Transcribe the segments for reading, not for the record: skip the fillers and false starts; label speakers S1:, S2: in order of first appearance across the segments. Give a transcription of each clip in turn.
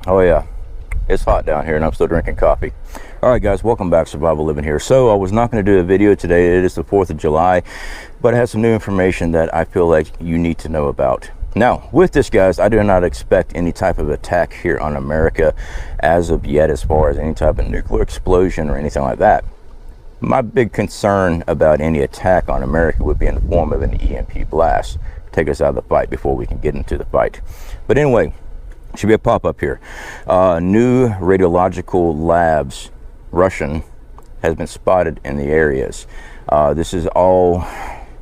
S1: Oh yeah, it's hot down here and I'm still drinking coffee. All right guys, welcome back. Survival Living here. So I was not going to do a video today. It is the 4th of July, but I have some new information that I feel like you need to know about. Now with this, guys, I do not expect any type of attack here on America as of yet, as far as any type of nuclear explosion or anything like that. My big concern about any attack on America would be in the form of an EMP blast, take us out of the fight before we can get into the fight. But anyway, should be a pop-up here. New radiological labs, Russian, has been spotted in the areas. This is all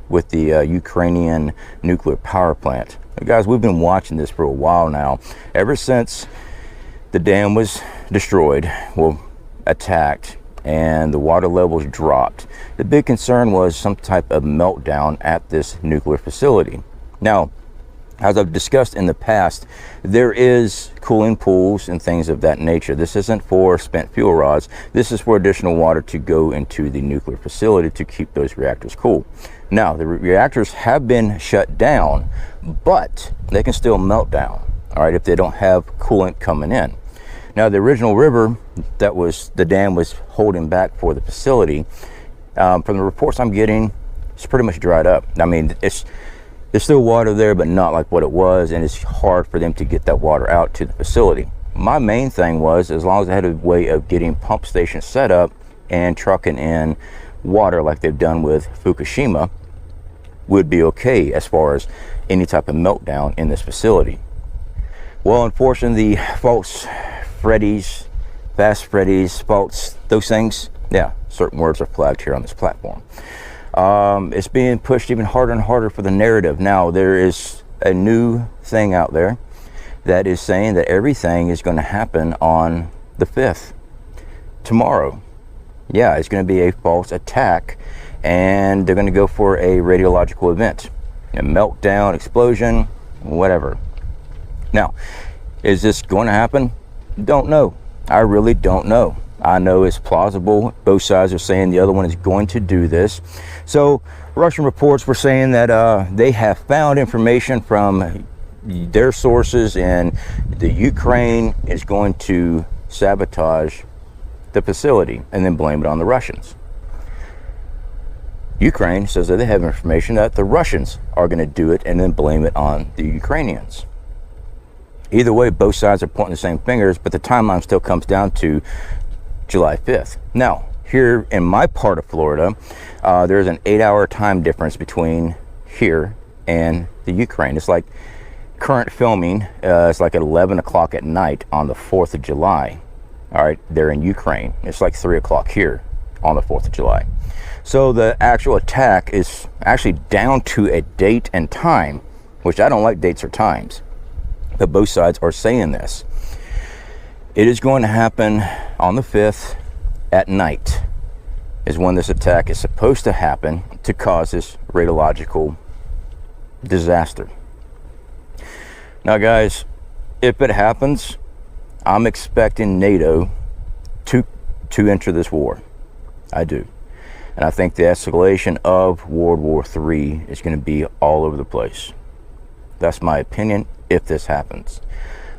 S1: with the Ukrainian nuclear power plant. Guys, we've been watching this for a while now. Ever since the dam was destroyed, well, attacked, and the water levels dropped, the big concern was some type of meltdown at this nuclear facility. Now, as I've discussed in the past, there is cooling pools and things of that nature. This isn't for spent fuel rods. This is for additional water to go into the nuclear facility to keep those reactors cool. Now, the reactors have been shut down, but they can still melt down, all right, if they don't have coolant coming in. Now, the original river that the dam was holding back for the facility, from the reports I'm getting, it's pretty much dried up. I mean, there's still water there, but not like what it was, and it's hard for them to get that water out to the facility. My main thing was, as long as I had a way of getting pump stations set up and trucking in water like they've done with Fukushima, would be okay as far as any type of meltdown in this facility. Well, unfortunately, the false Freddy's, fast Freddy's, false, those things, yeah, certain words are flagged here on this platform. It's being pushed even harder and harder for the narrative. Now, there is a new thing out there that is saying that everything is going to happen on the 5th, tomorrow. Yeah, it's going to be a false attack, and they're going to go for a radiological event, a meltdown, explosion, whatever. Now, is this going to happen? Don't know. I really don't know. I know it's plausible. Both sides are saying the other one is going to do this. So Russian reports were saying that they have found information from their sources, and the Ukraine is going to sabotage the facility and then blame it on the Russians. Ukraine says that they have information that the Russians are going to do it and then blame it on the Ukrainians. Either way, both sides are pointing the same fingers, but the timeline still comes down to July 5th. Now, here in my part of Florida, there's an 8-hour time difference between here and the Ukraine. It's like current filming, it's like at 11 o'clock at night on the 4th of July. All right, they're in Ukraine. It's like 3 o'clock here on the 4th of July. So the actual attack is actually down to a date and time, which I don't like dates or times, but both sides are saying this. It is going to happen on the 5th at night is when this attack is supposed to happen to cause this radiological disaster. Now, guys, if it happens, I'm expecting NATO to enter this war. I do. And I think the escalation of World War III is going to be all over the place. That's my opinion if this happens.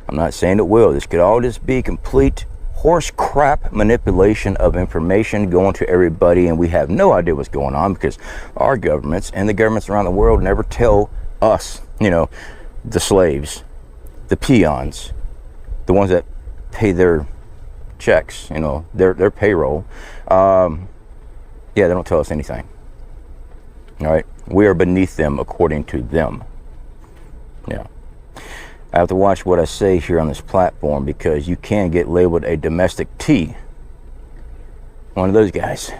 S1: I'm not saying it will. This could all just be complete horse crap manipulation of information going to everybody, and we have no idea what's going on because our governments and the governments around the world never tell us, you know, the slaves, the peons, the ones that pay their checks, you know, their payroll. Yeah, they don't tell us anything. All right, we are beneath them according to them. Yeah. I have to watch what I say here on this platform because you can get labeled a domestic T, one of those guys,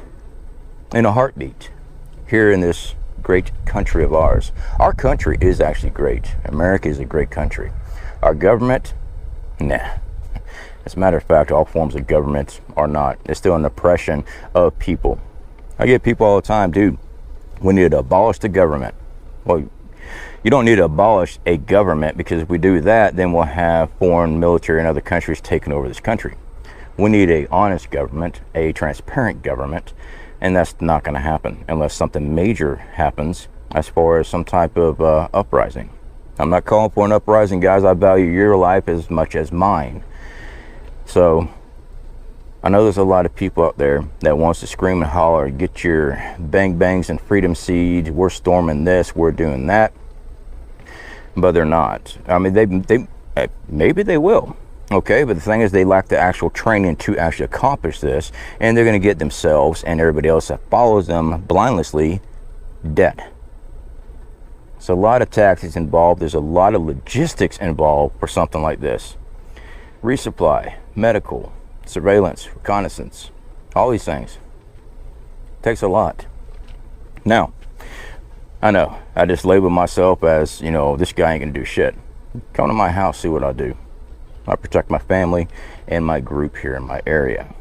S1: in a heartbeat here in this great country of ours. Our country is actually great. America is a great country. Our government, nah. As a matter of fact, all forms of government are not. It's still an oppression of people. I get people all the time, dude, we need to abolish the government. Well, you don't need to abolish a government, because if we do that, then we'll have foreign military and other countries taking over this country. We need a honest government, a transparent government, and that's not going to happen unless something major happens as far as some type of uprising. I'm not calling for an uprising, guys. I value your life as much as mine. So I know there's a lot of people out there that wants to scream and holler, get your bang bangs and freedom seed, we're storming this, we're doing that, but they're not. I mean, they maybe they will, okay, but the thing is, they lack the actual training to actually accomplish this, and they're going to get themselves and everybody else that follows them blindlessly dead. So a lot of tactics involved. There's a lot of logistics involved for something like this. Resupply, medical, surveillance, reconnaissance, all these things. Takes a lot. Now, I know I just label myself as, you know, this guy ain't gonna do shit. Come to my house, see what I do. I protect my family and my group here in my area.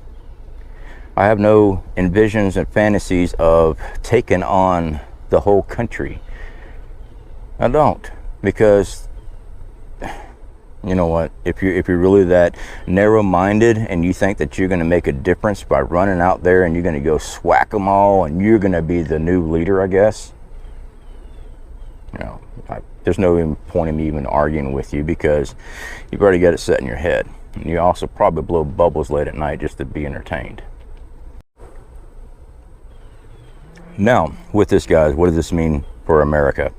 S1: I have no envisions and fantasies of taking on the whole country. I don't, because you know what, if you're really that narrow-minded and you think that you're going to make a difference by running out there and you're going to go swack them all and you're going to be the new leader, I guess, you know, there's no point in me even arguing with you, because you've already got it set in your head. And you also probably blow bubbles late at night just to be entertained. Now, with this, guys, what does this mean for America?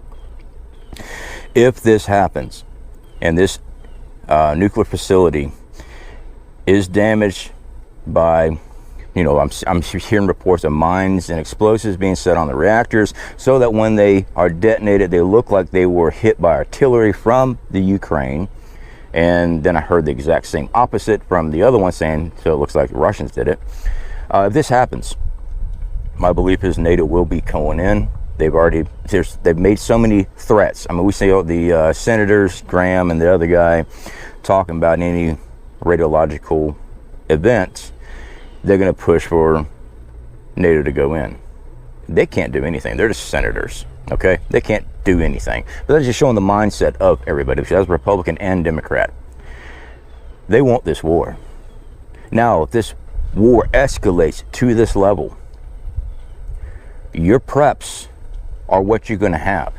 S1: If this happens and this nuclear facility is damaged by, you know, I'm hearing reports of mines and explosives being set on the reactors so that when they are detonated, they look like they were hit by artillery from the Ukraine. And then I heard the exact same opposite from the other one saying, so it looks like the Russians did it. If this happens, my belief is NATO will be going in. They've made so many threats. I mean, we see all the senators, Graham and the other guy, talking about any radiological events. They're going to push for NATO to go in. They can't do anything. They're just senators, okay? They can't do anything. But that's just showing the mindset of everybody, because that's Republican and Democrat. They want this war. Now, if this war escalates to this level, your preps are what you're going to have.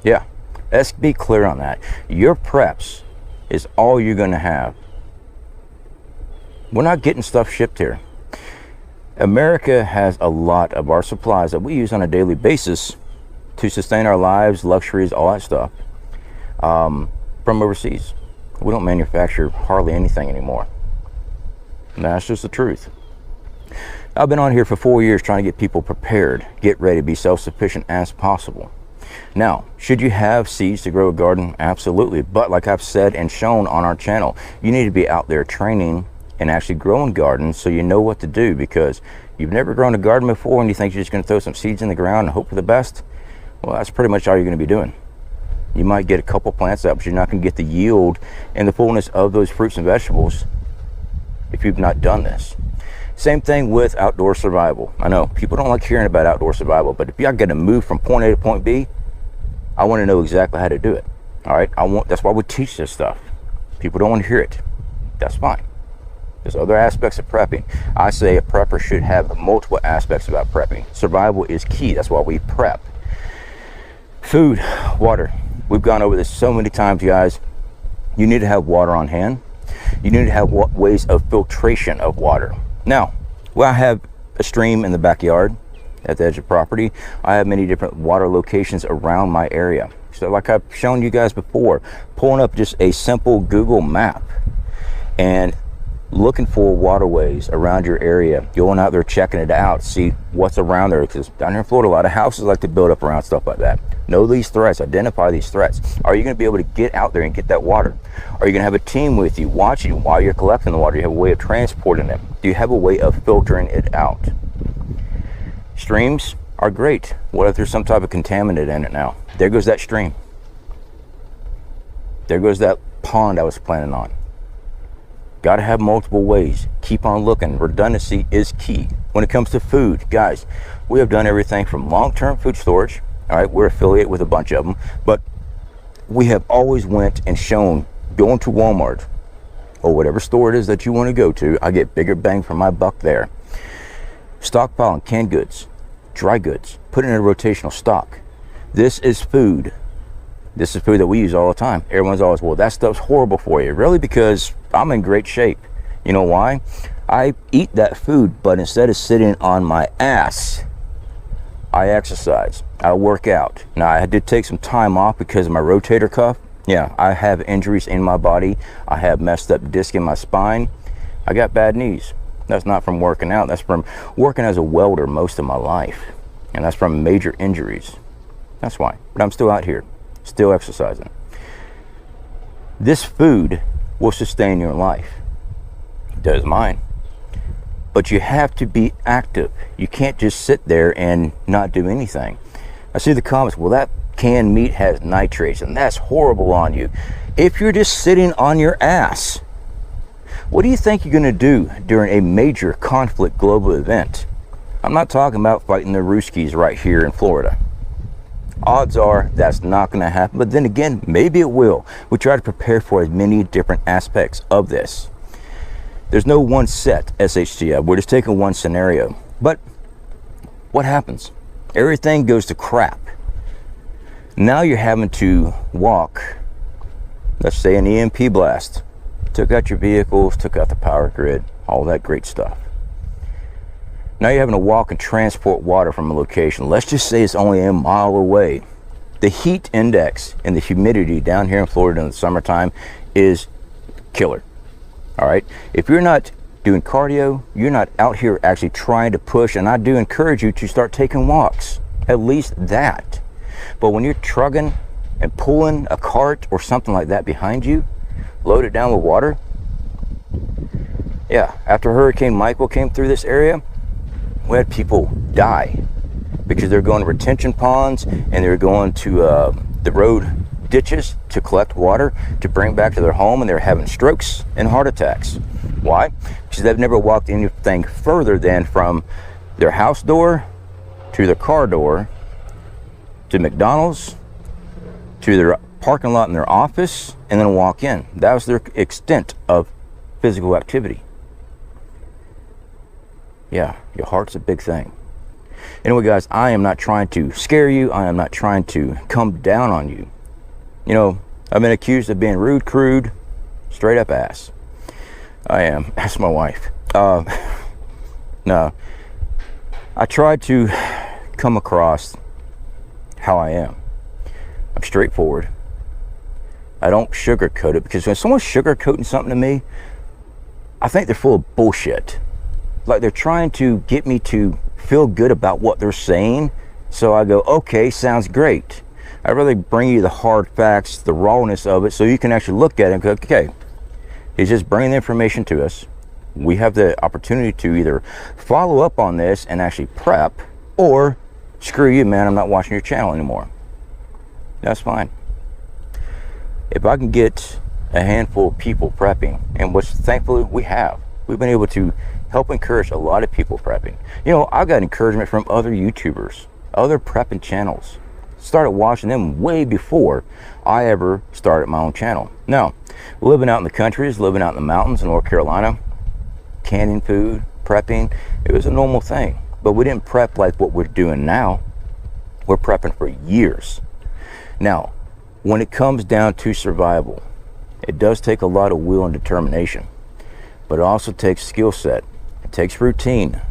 S1: Yeah, let's be clear on that. Your preps is all you're going to have. We're not getting stuff shipped here. America has a lot of our supplies that we use on a daily basis to sustain our lives, luxuries, all that stuff, from overseas. We don't manufacture hardly anything anymore. And that's just the truth. I've been on here for 4 years trying to get people prepared, get ready, be self-sufficient as possible. Now, should you have seeds to grow a garden? Absolutely. But like I've said and shown on our channel, you need to be out there training and actually growing gardens so you know what to do, because you've never grown a garden before and you think you're just going to throw some seeds in the ground and hope for the best. Well, that's pretty much all you're going to be doing. You might get a couple plants out, but you're not going to get the yield and the fullness of those fruits and vegetables if you've not done this. Same thing with outdoor survival. I know people don't like hearing about outdoor survival, but if y'all got to move from point A to point B, I want to know exactly how to do it. All right, that's why we teach this stuff. People don't want to hear it. That's fine. There's other aspects of prepping. I say a prepper should have multiple aspects about prepping. Survival is key. That's why we prep. Food, water. We've gone over this so many times, guys. You need to have water on hand. You need to have ways of filtration of water. Now, well, I have a stream in the backyard at the edge of property. I have many different water locations around my area. So like I've shown you guys before, pulling up just a simple Google map and looking for waterways around your area, going out there, checking it out, see what's around there, because down here in Florida, a lot of houses like to build up around stuff like that. Know these threats, identify these threats. Are you going to be able to get out there and get that water? Are you going to have a team with you watching while you're collecting the water? Do you have a way of transporting it? Do you have a way of filtering it out? Streams are great. What if there's some type of contaminant in it now? There goes that stream. There goes that pond I was planning on. Got to have multiple ways. Keep on looking. Redundancy is key. When it comes to food, guys, we have done everything from long-term food storage. All right, we're affiliated with a bunch of them, but we have always went and shown going to Walmart or whatever store it is that you want to go to. I get bigger bang for my buck there. Stockpiling canned goods, dry goods, put it in a rotational stock. This is food. This is food that we use all the time. Everyone's always, well, that stuff's horrible for you. Really? Because I'm in great shape. You know why? I eat that food, but instead of sitting on my ass, I exercise. I work out. Now, I did take some time off because of my rotator cuff. Yeah, I have injuries in my body. I have messed up disc in my spine. I got bad knees. That's not from working out. That's from working as a welder most of my life. And that's from major injuries. That's why. But I'm still out here, still exercising. This food will sustain your life. It does mine. But you have to be active. You can't just sit there and not do anything. I see the comments, well, that canned meat has nitrates and that's horrible on you. If you're just sitting on your ass, what do you think you're going to do during a major conflict global event? I'm not talking about fighting the Ruskies right here in Florida. Odds are that's not going to happen, but then again, maybe it will. We try to prepare for as many different aspects of this. There's no one set SHTF. We're just taking one scenario. But what happens? Everything goes to crap. Now you're having to walk, let's say an EMP blast. Took out your vehicles, took out the power grid, all that great stuff. Now you're having to walk and transport water from a location. Let's just say it's only a mile away. The heat index and the humidity down here in Florida in the summertime is killer. All right, if you're not doing cardio, you're not out here actually trying to push, and I do encourage you to start taking walks, at least that. But when you're trucking and pulling a cart or something like that behind you, load it down with water. Yeah, after Hurricane Michael came through this area, we had people die because they're going to retention ponds and they're going to the road ditches to collect water to bring back to their home, and they're having strokes and heart attacks. Why? Because they've never walked anything further than from their house door to their car door to McDonald's to their parking lot in their office, and then walk in. That was their extent of physical activity. Yeah, your heart's a big thing. Anyway, guys, I am not trying to scare you. I am not trying to come down on you. You know, I've been accused of being rude, crude, straight up ass. I am. That's my wife. No. I try to come across how I am. I'm straightforward. I don't sugarcoat it, because when someone's sugarcoating something to me, I think they're full of bullshit. Like they're trying to get me to feel good about what they're saying. So I go, okay, sounds great. I'd rather bring you the hard facts, the rawness of it, so you can actually look at it and go, okay, he's just bringing the information to us. We have the opportunity to either follow up on this and actually prep, or screw you, man, I'm not watching your channel anymore. That's fine. If I can get a handful of people prepping, and which thankfully we've been able to help encourage a lot of people prepping. You know, I got encouragement from other YouTubers, other prepping channels. Started watching them way before I ever started my own channel. Now, living out in the countries, living out in the mountains in North Carolina, canning food, prepping, it was a normal thing. But we didn't prep like what we're doing now. We're prepping for years. Now, when it comes down to survival, it does take a lot of will and determination, but it also takes skill set. It takes routine.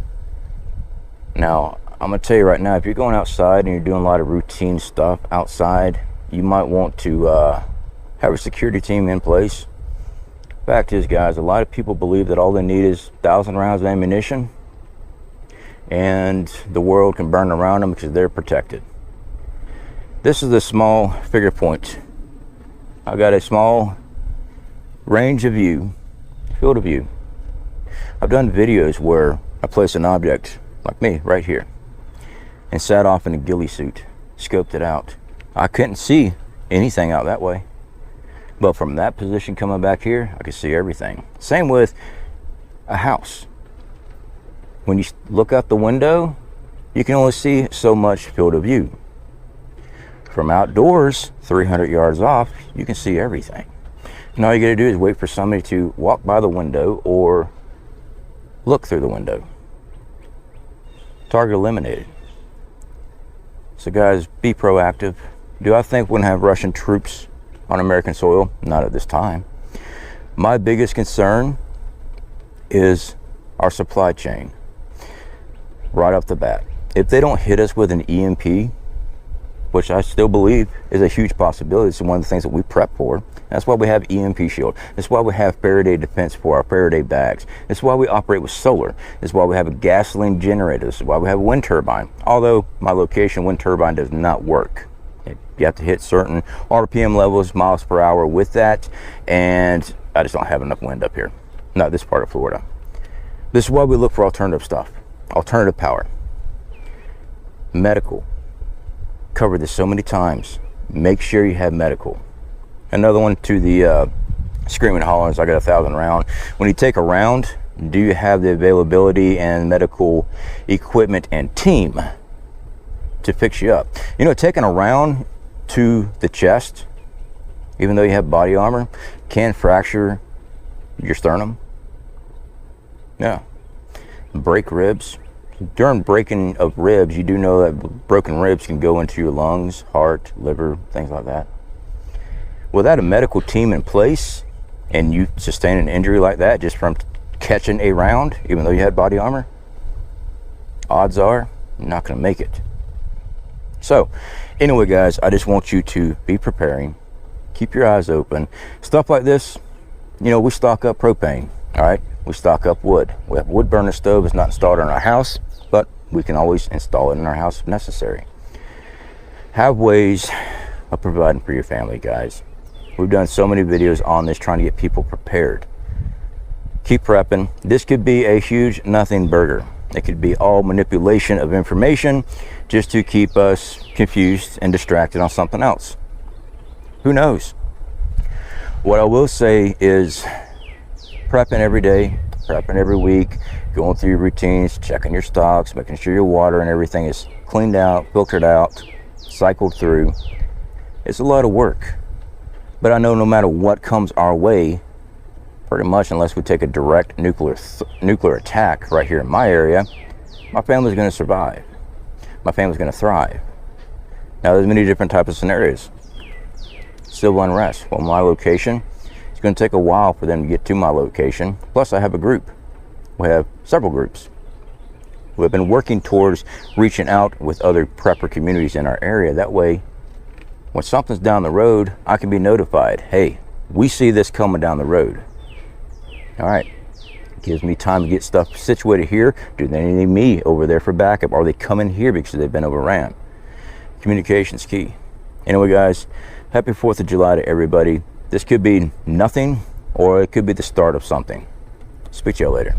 S1: Now, I'm gonna tell you right now, if you're going outside and you're doing a lot of routine stuff outside, you might want to have a security team in place. Fact is, guys, a lot of people believe that all they need is 1,000 rounds of ammunition and the world can burn around them because they're protected. This is a small figure point. I've got a small range of view, field of view. I've done videos where I place an object, like me, right here, and sat off in a ghillie suit, scoped it out. I couldn't see anything out that way. But from that position coming back here, I could see everything. Same with a house. When you look out the window, you can only see so much field of view. From outdoors, 300 yards off, you can see everything. And all you gotta do is wait for somebody to walk by the window or look through the window. Target eliminated. So guys, be proactive. Do I think we're gonna have Russian troops on American soil? Not at this time. My biggest concern is our supply chain. Right off the bat, if they don't hit us with an EMP, which I still believe is a huge possibility, it's one of the things that we prep for. That's why we have EMP shield. That's why we have Faraday defense for our Faraday bags. That's why we operate with solar. That's why we have a gasoline generator. This is why we have a wind turbine. Although my location, wind turbine does not work. You have to hit certain RPM levels, miles per hour with that, and I just don't have enough wind up here. Not this part of Florida. This is why we look for alternative stuff, alternative power. Medical. Covered this so many times. Make sure you have medical. Another one to the screaming hollers, I got 1,000 round. When you take a round, do you have the availability and medical equipment and team to fix you up? You know, taking a round to the chest, even though you have body armor, can fracture your sternum. Yeah. Break ribs. During breaking of ribs, you do know that broken ribs can go into your lungs, heart, liver, things like that. Without a medical team in place, and you sustain an injury like that just from catching a round, even though you had body armor, odds are you're not going to make it. So, anyway, guys, I just want you to be preparing. Keep your eyes open. Stuff like this, you know, we stock up propane, all right? We stock up wood. We have a wood burner stove. It's not installed in our house, but we can always install it in our house if necessary. Have ways of providing for your family, guys. We've done so many videos on this trying to get people prepared. Keep prepping. This could be a huge nothing burger. It could be all manipulation of information just to keep us confused and distracted on something else. Who knows? What I will say is prepping every day, prepping every week, going through your routines, checking your stocks, making sure your water and everything is cleaned out, filtered out, cycled through. It's a lot of work. But I know no matter what comes our way, pretty much unless we take a direct nuclear attack right here in my area, my family's going to survive. My family's going to thrive. Now, there's many different types of scenarios. Civil unrest. Well, my location, it's going to take a while for them to get to my location. Plus, I have a group. We have several groups. We've been working towards reaching out with other prepper communities in our area. That way, when something's down the road, I can be notified. Hey, we see this coming down the road. All right. Gives me time to get stuff situated here. Do they need me over there for backup? Are they coming here because they've been overran? Communication's key. Anyway, guys, happy 4th of July to everybody. This could be nothing, or it could be the start of something. Speak to y'all later.